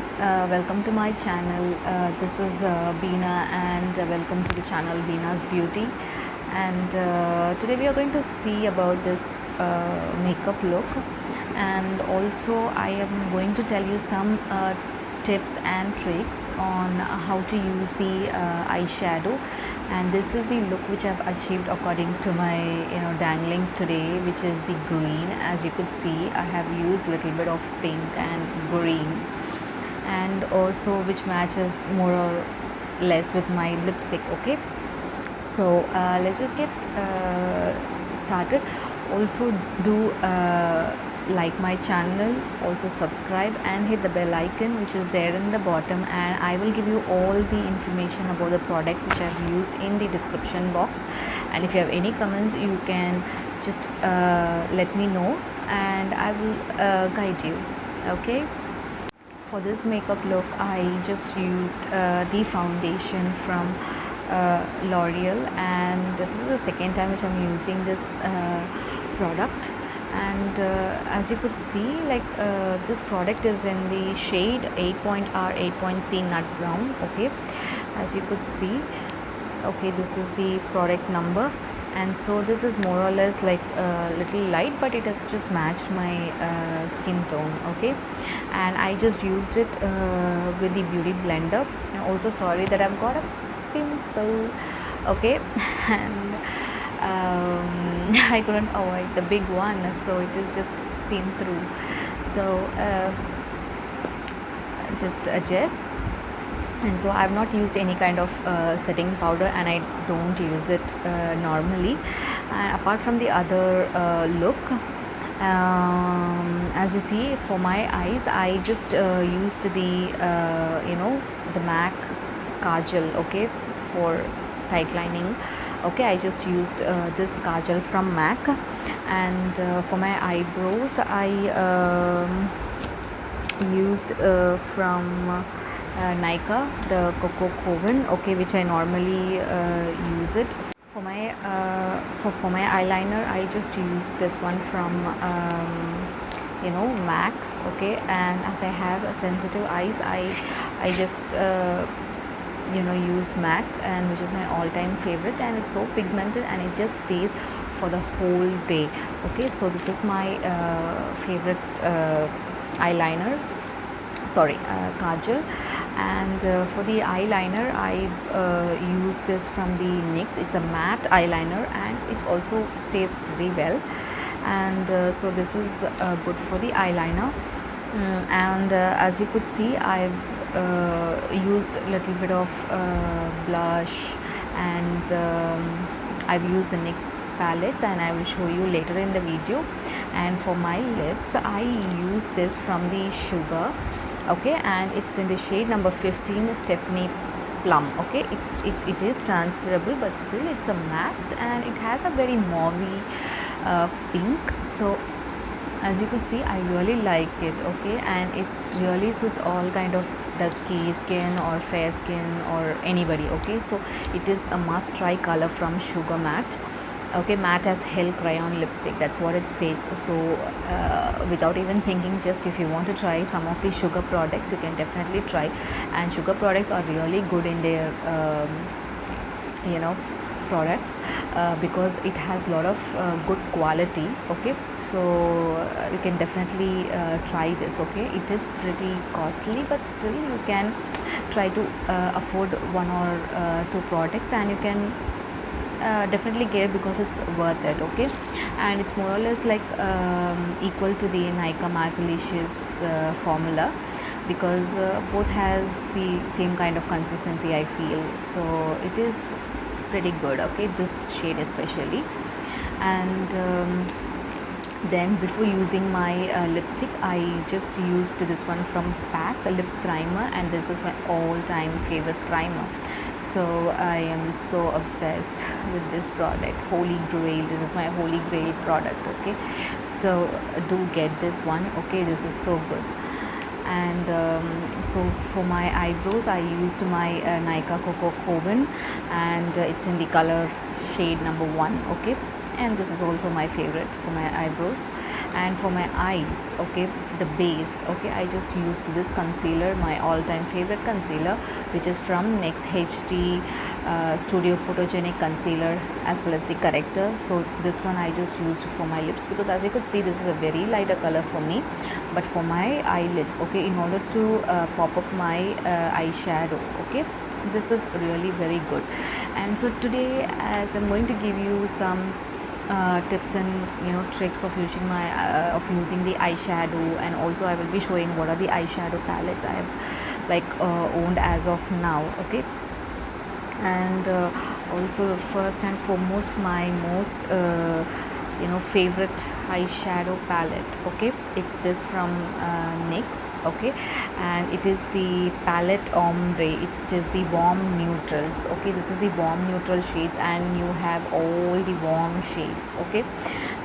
friends, welcome to my channel. This is Beena and welcome to the channel Beena's Beauty. And today we are going to see about this makeup look, and also I am going to tell you some tips and tricks on how to use the eyeshadow. And this is the look which I've achieved according to my danglings today, which is the green. As you could see, I have used little bit of pink and green, and also which matches more or less with my lipstick. Okay, so let's just get started. Also do like my channel, also subscribe and hit the bell icon which is there in the bottom, and I will give you all the information about the products which I've used in the description box. And if you have any comments, you can just let me know and I will guide you. Okay, for this makeup look I just used the foundation from L'Oreal, and this is the second time which I'm using this product. And as you could see, like this product is in the shade 8.R 8.C nut brown. Okay, as you could see, okay, this is the product number, and so this is more or less like a little light, but it has just matched my skin tone. Okay, and I just used it with the beauty blender. And also sorry that I've got a pimple. Okay, and I couldn't avoid the big one, so it is just seen through. So just adjust. And so I have not used any kind of setting powder, and I don't use it normally. And apart from the other look, as you see, for my eyes I just used the the MAC Kajal. Okay, for tight lining. Okay, I just used this Kajal from MAC, and for my eyebrows I used from Nykaa, the Coven. Okay, which I normally use it. For my for my eyeliner I just used this one from MAC. Okay, and as I have a sensitive eyes, I just use MAC, and which is my all-time favorite, and it's so pigmented and it just stays for the whole day. Okay, so this is my favorite eyeliner, sorry, Kajal. And for the eyeliner I've used this from the NYX. It's a matte eyeliner and it also stays pretty well, and so this is good for the eyeliner. And as you could see, I've used a little bit of blush, and I've used the NYX palettes, and I will show you later in the video. And for my lips I use this from the Sugar. Okay, and it's in the shade number 15, Stephanie Plum. Okay, it is transferable, but still it's a matte and it has a very mauve pink. So as you can see, I really like it. Okay, and it really suits all kind of dusky skin or fair skin or anybody. Okay, so it is a must try color from Sugar Matte. Okay, matte as Lipcrayon lipstick, that's what it states. So without even thinking, just if you want to try some of the Sugar products, you can definitely try. And Sugar products are really good in their products because it has a lot of good quality. Okay, so you can definitely try this. Okay, it is pretty costly, but still you can try to afford one or two products, and you can definitely get it because it's worth it. Okay, and it's more or less like equal to the Nykaa Matte Delicious formula, because both has the same kind of consistency, I feel. So it is pretty good. Okay, this shade especially. And then before using my lipstick, I just used this one from PAC, a lip primer, and this is my all-time favorite primer. So I am so obsessed with this product, holy grail. This is my holy grail product. Okay, so do get this one. Okay, this is so good. And so for my eyebrows I used my Nykaa Coven, and it's in the color shade number 1. Okay, and this is also my favorite for my eyebrows. And for my eyes, okay, the base, okay, I just used this concealer, my all-time favorite concealer, which is from NYX-SHADE Studio Photogenic Concealer, as well as the corrector. So this one I just used for my lips, because as you could see, this is a very lighter color for me, but for my eyelids, okay, in order to pop up my eyeshadow, okay, this is really very good. And so today, as I'm going to give you some tips and tricks of using the eyeshadow, and also I will be showing what are the eyeshadow palettes I have owned as of now, okay. And also, first and foremost, my most favorite eyeshadow palette, okay, it's this from NYX, okay, and it is the palette ombre. It is the warm neutrals, okay, this is the warm neutral shades, and you have all the warm shades, okay,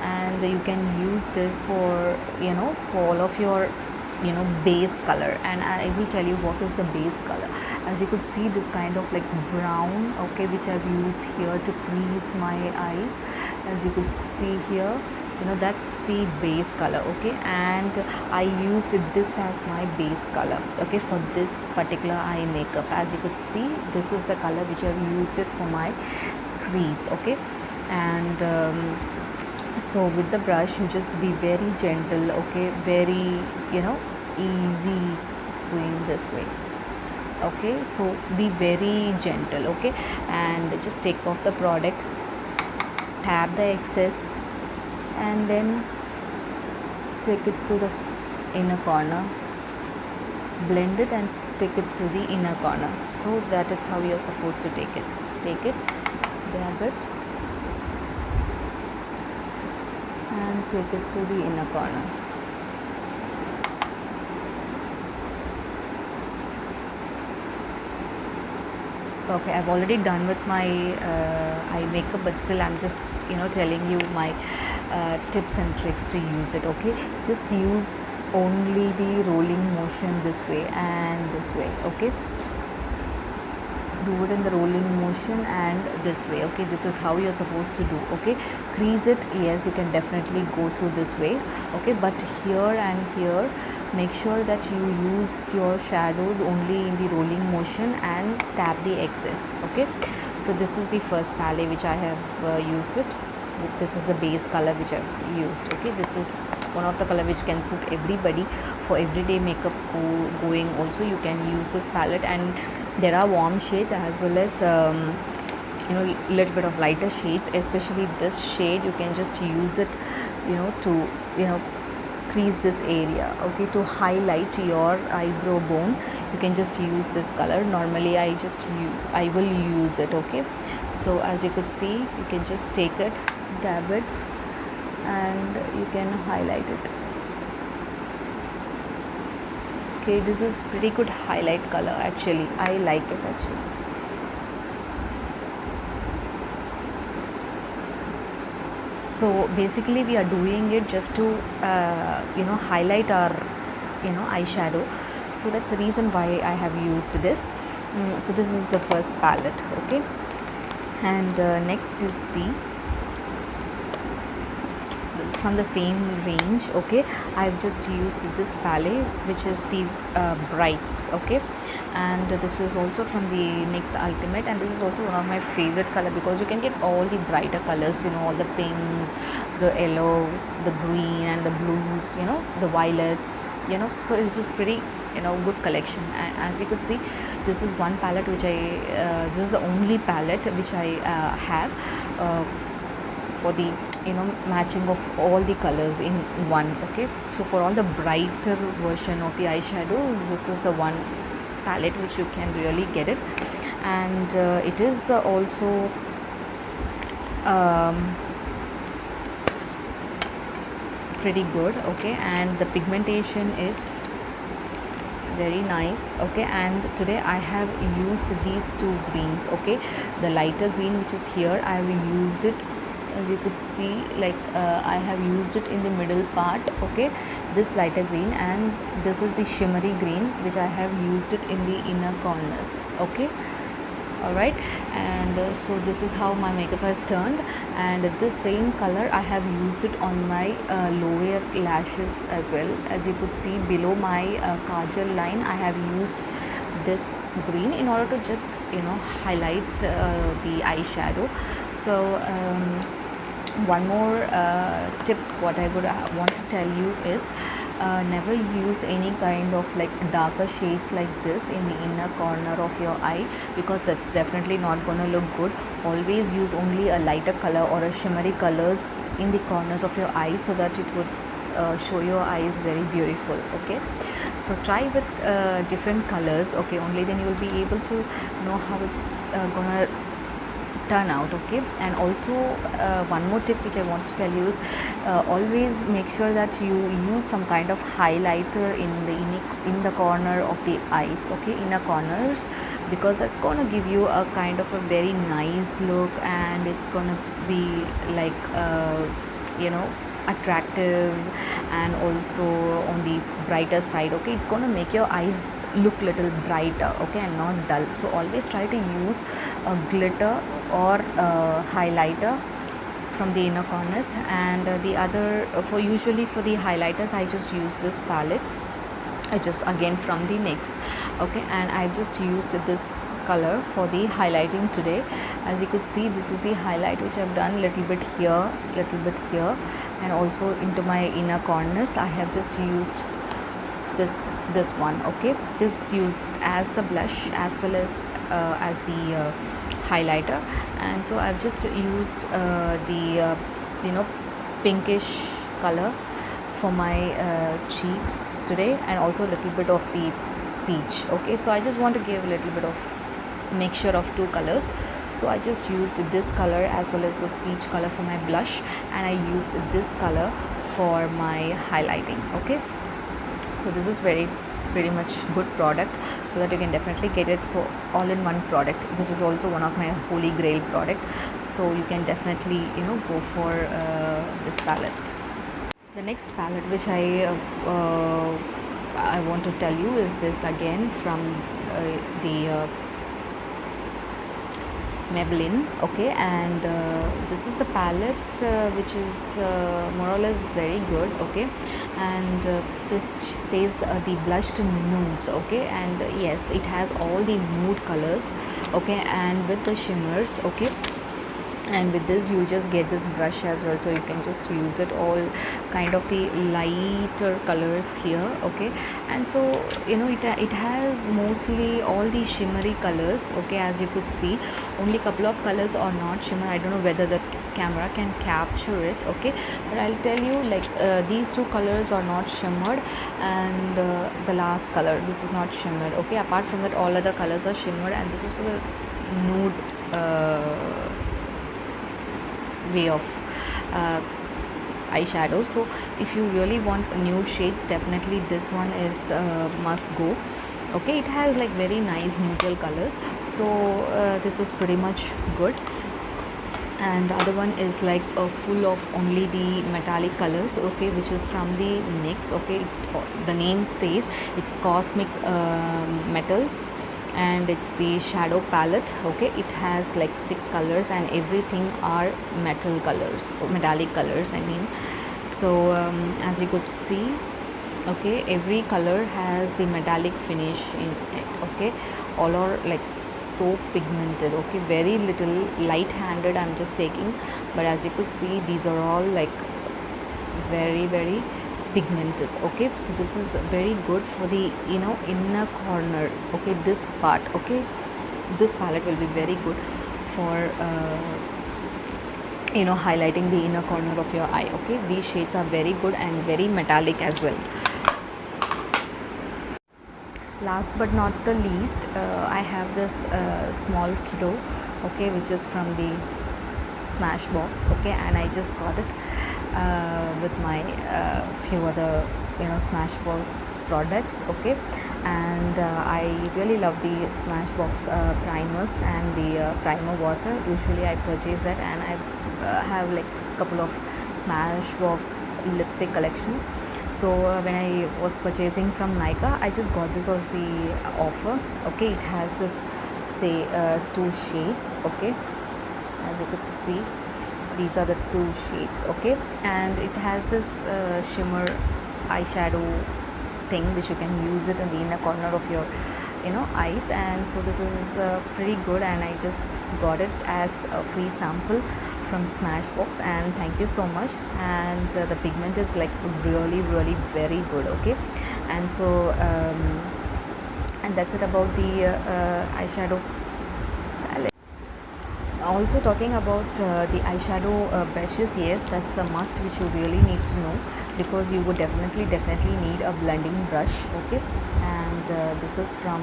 and you can use this for for all of your base color. And I will tell you what is the base color. As you could see, this kind of like brown, okay, which I've used here to crease my eyes. As you could see here, that's the base color, okay, and I used this as my base color, okay, for this particular eye makeup. As you could see, this is the color which I've used it for my crease, okay. And so with the brush, you just be very gentle, okay, very easy going this way, okay. So be very gentle, okay, and just take off the product, tap the excess, and then take it to the inner corner, blend it and take it to the inner corner. So that is how you're supposed to take it, dab it, and take it to the inner corner. Okay, I've already done with my eye makeup, but still I'm just telling you my tips and tricks to use it, okay. Just use only the rolling motion this way and this way, okay. Do it in the rolling motion and this way, okay. This is how you're supposed to do, okay. Crease it, yes, you can definitely go through this way, okay, but here and here, make sure that you use your shadows only in the rolling motion and tap the excess, okay. So this is the first palette which I have used it. This is the base color which I've used, okay. This is one of the color which can suit everybody for everyday makeup going. Also, you can use this palette, and there are warm shades as well as little bit of lighter shades. Especially this shade, you can just use it to crease this area, okay, to highlight your eyebrow bone. You can just use this color. Normally I will use it, okay. So as you could see, you can just take it, dab it, and you can highlight it, okay. This is pretty good highlight color, actually. I like it, actually. So basically we are doing it just to highlight our eyeshadow. So that's the reason why I have used this. So this is the first palette, okay. And next is from the same range, okay. I've just used this palette, which is the Brights, okay. And this is also from the NYX Ultimate, and this is also one of my favorite color, because you can get all the brighter colors, all the pinks, the yellow, the green, and the blues, the violets, so this is pretty good collection. And as you could see, this is one palette which this is the only palette which I have for the matching of all the colors in one, okay. So for all the brighter version of the eyeshadows, this is the one palette which you can really get it. And it is also pretty good, okay, and the pigmentation is very nice, okay. And today I have used these two greens, okay. The lighter green, which is here, I have used it, as you could see, I have used it in the middle part, okay, this lighter green, and this is the shimmery green, which I have used it in the inner corners, okay. Alright, and so this is how my makeup has turned, and this same color I have used it on my lower lashes as well. As you could see below my Kajal line, I have used this green in order to just highlight the eyeshadow. So one more tip what I would want to tell you is never use any kind of like darker shades like this in the inner corner of your eye, because that's definitely not gonna look good. Always use only a lighter color or a shimmery colors in the corners of your eyes, so that it would show your eyes very beautiful. Okay, so try with different colors. Okay, only then you will be able to know how it's gonna turn out. Okay, and also one more tip which I want to tell you is always make sure that you use some kind of highlighter in the corner of the eyes, okay, inner corners, because that's going to give you a kind of a very nice look, and it's going to be like attractive and also on the brighter side. Okay, it's going to make your eyes look little brighter, okay, and not dull. So always try to use a glitter or highlighter from the inner corners. And the other usually for the highlighters I just use this palette. I just again from the NYX, okay, and I've just used this color for the highlighting today. As you could see, this is the highlight which I've done little bit here, and also into my inner corners. I have just used this one. Okay, this used as the blush as well as the highlighter, and so I've just used the pinkish color for my cheeks today, and also a little bit of the peach. Okay, so I just want to give a little bit of mixture of two colors, so I just used this color as well as this peach color for my blush, and I used this color for my highlighting. Okay, so this is pretty much good product, so that you can definitely get it so all in one product. This is also one of my holy grail product, so you can definitely go for this palette. The next palette which I want to tell you is this again from the Maybelline. Okay, and this is the palette which is more or less very good. Okay, and this says the blushed nudes. Okay, and yes, it has all the nude colors. Okay, and with the shimmers. Okay, and with this you just get this brush as well, so you can just use it all kind of the lighter colors here. Okay, and so it has mostly all the shimmery colors. Okay, as you could see, only couple of colors are not shimmer. I don't know whether the camera can capture it. Okay, but I'll tell you, like these two colors are not shimmered, and the last color, this is not shimmered. Okay, apart from that all other colors are shimmered, and this is for the nude way of eyeshadow. So if you really want nude shades, definitely this one is must go. Okay, it has like very nice neutral colors, so this is pretty much good. And the other one is like full of only the metallic colors. Okay, which is from the NYX. Okay, the name says it's cosmic metals, and it's the shadow palette. Okay, it has like 6 colors, and everything are metallic colors, I mean. So as you could see, okay, every color has the metallic finish in it. Okay, all are like so pigmented. Okay, very little light handed I'm just taking, but as you could see, these are all like very pigmented. Okay, so this is very good for the inner corner. Okay, this part. Okay, this palette will be very good for highlighting the inner corner of your eye. Okay, these shades are very good and very metallic as well. Last but not the least, I have this small kiddo, okay, which is from the Smashbox. Okay, and I just got it with my few other Smashbox products. Okay, and I really love the Smashbox primers and the primer water. Usually I purchase that, and I have like couple of Smashbox lipstick collections. So when I was purchasing from Nykaa, I just got this as the offer. Okay, it has this say two shades. Okay, as you could see, these are the two shades. Okay, and it has this shimmer eyeshadow thing which you can use it in the inner corner of your eyes. And so this is pretty good, and I just got it as a free sample from Smashbox, and thank you so much. And the pigment is like really very good. Okay, and so and that's it about the eyeshadow palette. Also talking about the eyeshadow brushes, yes, that's a must which you really need to know, because you would definitely need a blending brush. Okay, and this is from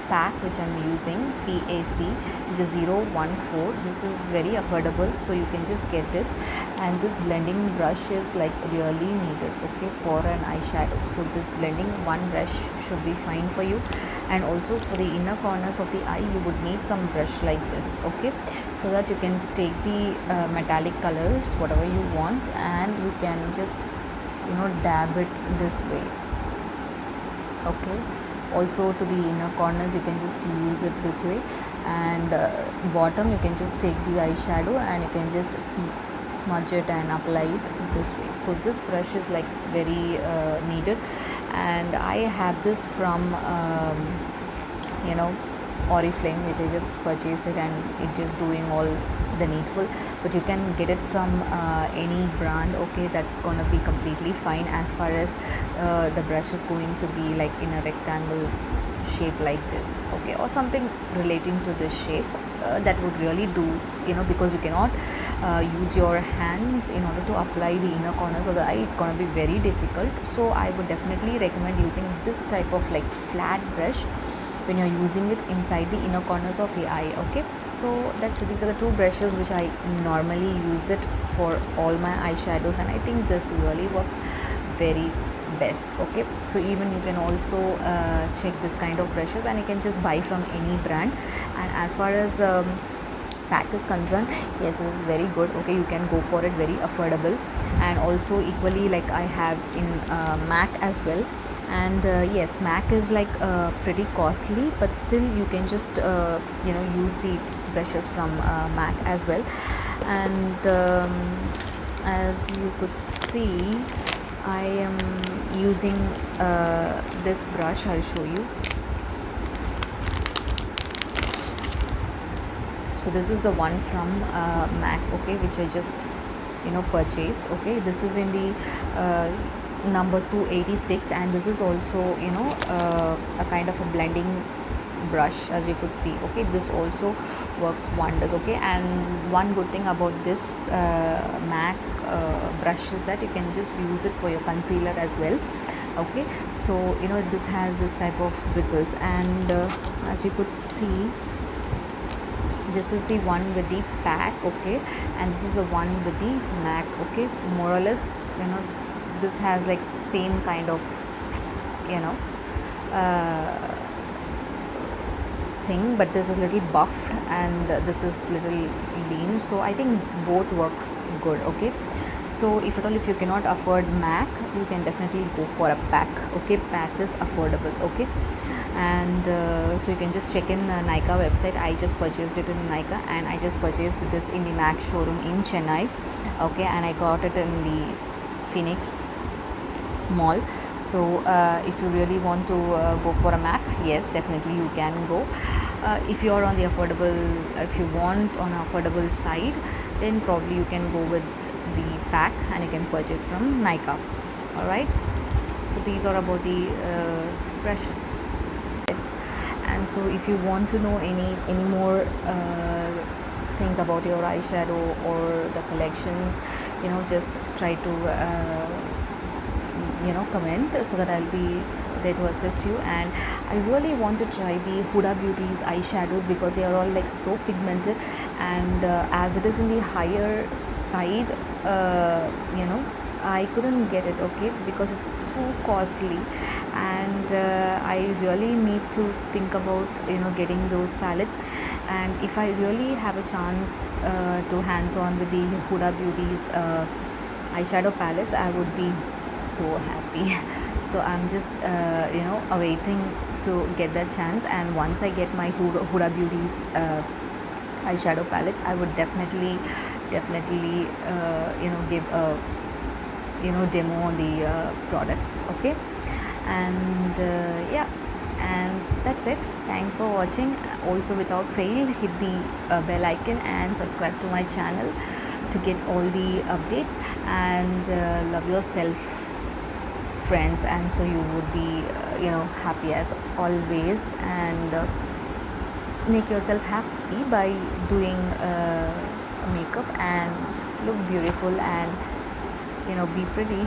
PAC, which I'm using, PAC, which is 014. This is very affordable, so you can just get this. And this blending brush is like really needed, okay, for an eyeshadow. So this blending one brush should be fine for you. And also for the inner corners of the eye, you would need some brush like this, okay, so that you can take the metallic colors, whatever you want, and you can just dab it this way. Okay, also to the inner corners you can just use it this way, and bottom you can just take the eyeshadow and you can just smudge it and apply it this way. So this brush is like very needed, and I have this from Oriflame, which I just purchased it, and it is doing all the needful. But you can get it from any brand, okay, that's gonna be completely fine, as far as the brush is going to be like in a rectangle shape like this, okay, or something relating to this shape. That would really do, because you cannot use your hands in order to apply the inner corners of the eye. It's going to be very difficult. So I would definitely recommend using this type of like flat brush when you're using it inside the inner corners of the eye. Okay, so these are the two brushes which I normally use it for all my eyeshadows, and I think this really works very best. Okay, so even you can also check this kind of brushes, and you can just buy from any brand. And as far as PAC is concerned, yes, this is very good. Okay, you can go for it, very affordable. And also equally, like I have in MAC as well. And yes, MAC is like pretty costly, but still you can just use the brushes from MAC as well. And as you could see, I am using this brush. I'll show you. So this is the one from MAC, okay, which I just purchased. Okay, this is in the number 286, and this is also a kind of a blending brush, as you could see. Okay, this also works wonders. Okay, and one good thing about this MAC brush is that you can just use it for your concealer as well. Okay, so this has this type of bristles, and as you could see, this is the one with the PAC, okay, and this is the one with the MAC. Okay, more or less this has like same kind of thing, but this is little buffed and this is little lean, so I think both works good. Okay, so if at all if you cannot afford MAC, you can definitely go for a PAC. Okay, PAC is affordable. Okay, and so you can just check in Nykaa website. I just purchased it in Nykaa, and I just purchased this in the MAC showroom in Chennai. Okay, and I got it in the Phoenix mall. So if you really want to go for a MAC, yes, definitely you can go. If you are on the affordable, if you want on an affordable side, then probably you can go with the PAC and you can purchase from Nykaa. All right, so these are about the brushes. And so if you want to know any more things about your eyeshadow or the collections, just try to comment, so that I'll be there to assist you. And I really want to try the Huda Beauty's eyeshadows, because they are all like so pigmented, and as it is in the higher side, I couldn't get it, okay, because it's too costly, and I really need to think about getting those palettes. And if I really have a chance to hands on with the Huda Beauty's eyeshadow palettes, I would be so happy. So I'm just awaiting to get that chance, and once I get my Huda Beauty's eyeshadow palettes, I would definitely give a demo on the products. Okay, and yeah, and that's it. Thanks for watching. Also, without fail, hit the bell icon and subscribe to my channel to get all the updates. And love yourself, friends, and so you would be happy as always. And make yourself happy by doing makeup and look beautiful and be pretty.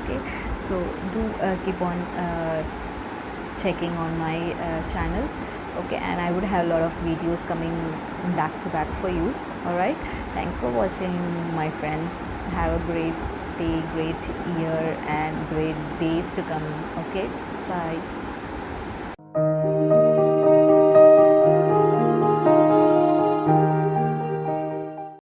Okay, so do keep on checking on my channel. Okay, and I would have a lot of videos coming back to back for you. All right, thanks for watching, my friends. Have a great day, great year, and great days to come. Okay, bye.